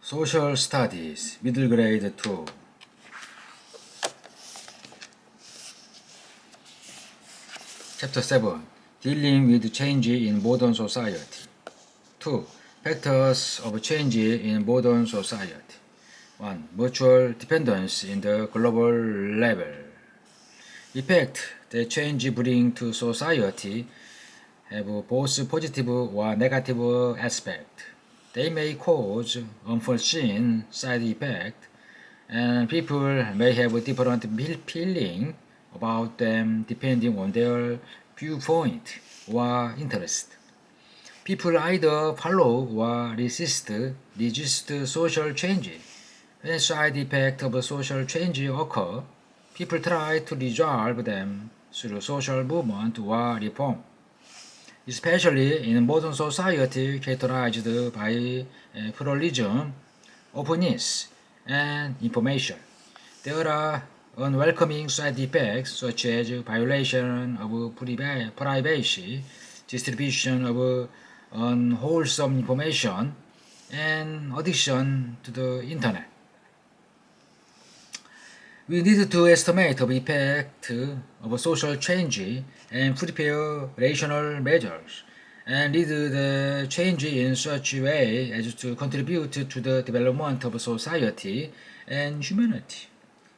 Social Studies, Middle Grade 2. Chapter 7, Dealing with Change in Modern Society. 2. Factors of Change in Modern Society. 1. Mutual Dependence in the Global Level. Effect that change bring to society have both positive or negative aspects. They may cause unforeseen side effects, and people may have different feeling about them depending on their viewpoint or interest. People either follow or resist social change. When side effects of social change occur, people try to resolve them through social movement or reform, especially in modern society characterized by pluralism, openness, and information. There are unwelcome side effects such as violation of privacy, distribution of unwholesome information, and addiction to the internet. We need to estimate the effect of social change and prepare rational measures, and lead the change in such a way as to contribute to the development of society and humanity.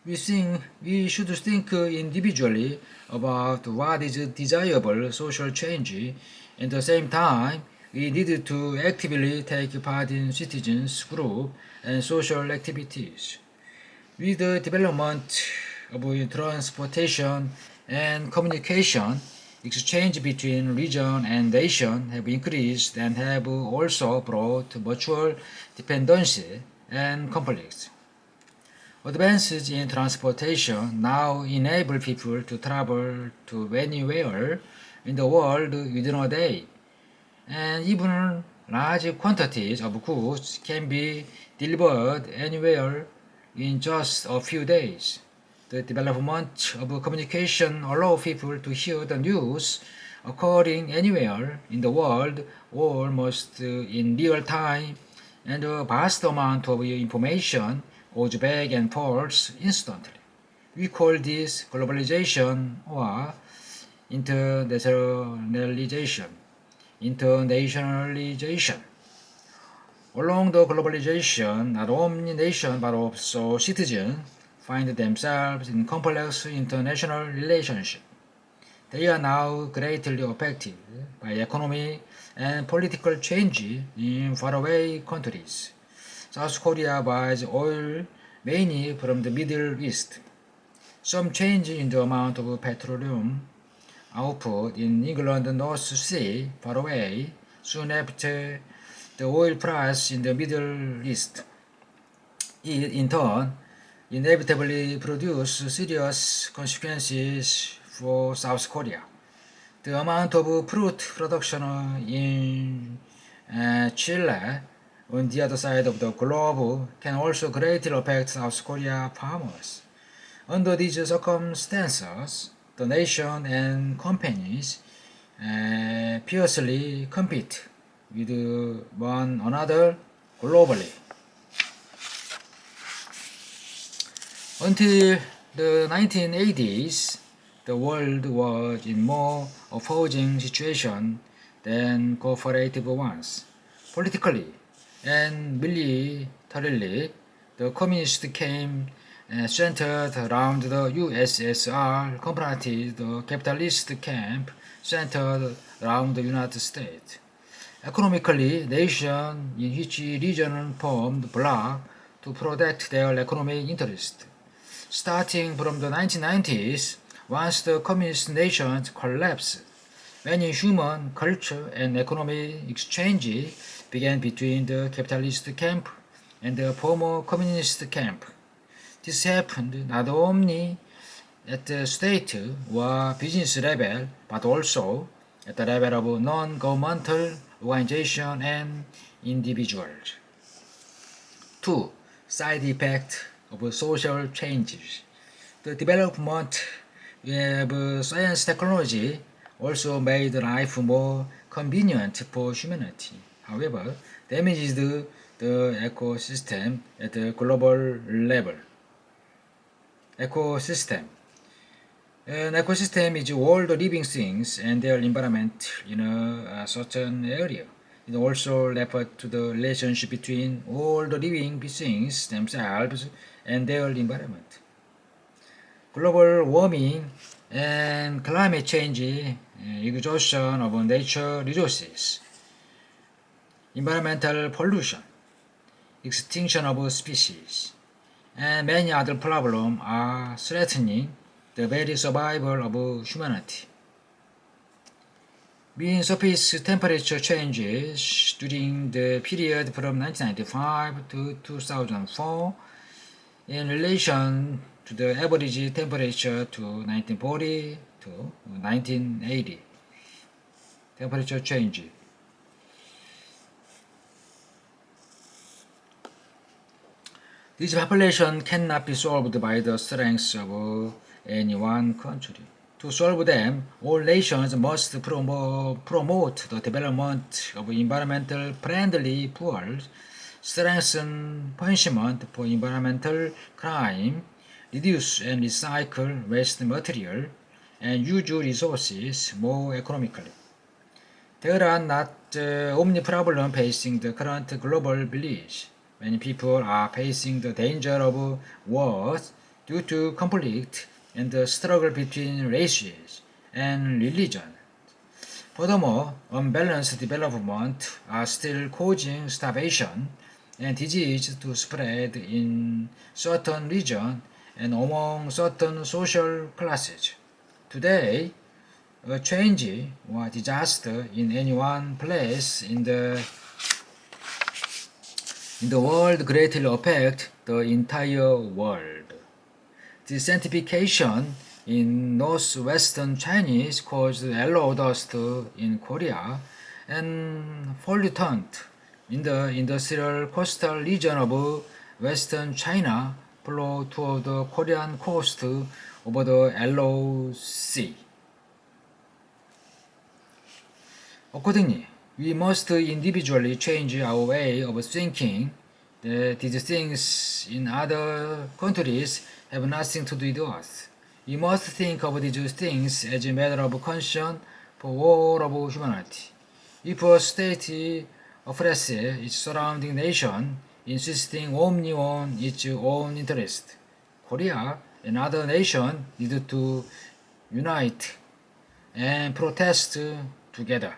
We should think individually about what is desirable social change. At the same time, we need to actively take part in citizens' group and social activities. With the development of transportation and communication, exchange between region and nation have increased and have also brought mutual dependency and conflicts. Advances in transportation now enable people to travel to anywhere in the world within a day, and even large quantities of goods can be delivered anywhere in just a few days. The development of communication allows people to hear the news occurring anywhere in the world almost in real time, and a vast amount of information goes back and forth instantly. We call this globalization or internationalization. Along the globalization, not only nations but also citizens find themselves in complex international relationships. They are now greatly affected by economic and political change in faraway countries. South Korea buys oil mainly from the Middle East. Some change in the amount of petroleum output in England North Sea far away soon after the oil price in the Middle East. It, in turn, inevitably produce serious consequences for South Korea. The amount of fruit production in Chile on the other side of the globe can also greatly affect South Korea farmers. Under these circumstances, the nation and companies fiercely compete with one another globally. Until the 1980s, the world was in more opposing situation than cooperative ones. Politically and militarily, the communist camp centered around the USSR confronted the capitalist camp centered around the United States. Economically, nations in each region formed blocs to protect their economic interests. Starting from the 1990s, once the communist nations collapsed, many human, culture, and economic exchange began between the capitalist camp and the former communist camp. This happened not only at the state or business level, but also at the level of non-governmental organizations and individuals. 2. Side effects of social changes. The development of science technology also made life more convenient for humanity. However, damaged the ecosystem at the global level. Ecosystem. An ecosystem is all the living things and their environment in a certain area. It also refers to the relationship between all the living beings themselves and their environment. Global warming and climate change, exhaustion of nature resources, environmental pollution, extinction of species, and many other problems are threatening the very survival of humanity. Mean surface temperature changes during the period from 1995 to 2004 in relation to the average temperature to 1940 to 1980. Temperature change. This population cannot be solved by the strength of any one country. To solve them, all nations must promote the development of environmental friendly fuels, strengthen punishment for environmental crime, reduce and recycle waste material, and use resources more economically. There are not only problems facing the current global village. Many people are facing the danger of wars due to conflict and the struggle between races and religion. Furthermore, unbalanced development are still causing starvation and disease to spread in certain regions and among certain social classes. Today, a change or disaster in any one place in the world greatly affect the entire world. Desertification in northwestern China caused yellow dust in Korea and pollutant in the industrial coastal region of western China flow toward the Korean coast over the Yellow Sea. Accordingly, we must individually change our way of thinking that these things in other countries have nothing to do with us. We must think of these things as a matter of concern for all of humanity. If a state oppresses its surrounding nation, insisting only on its own interest, Korea and other nations need to unite and protest together.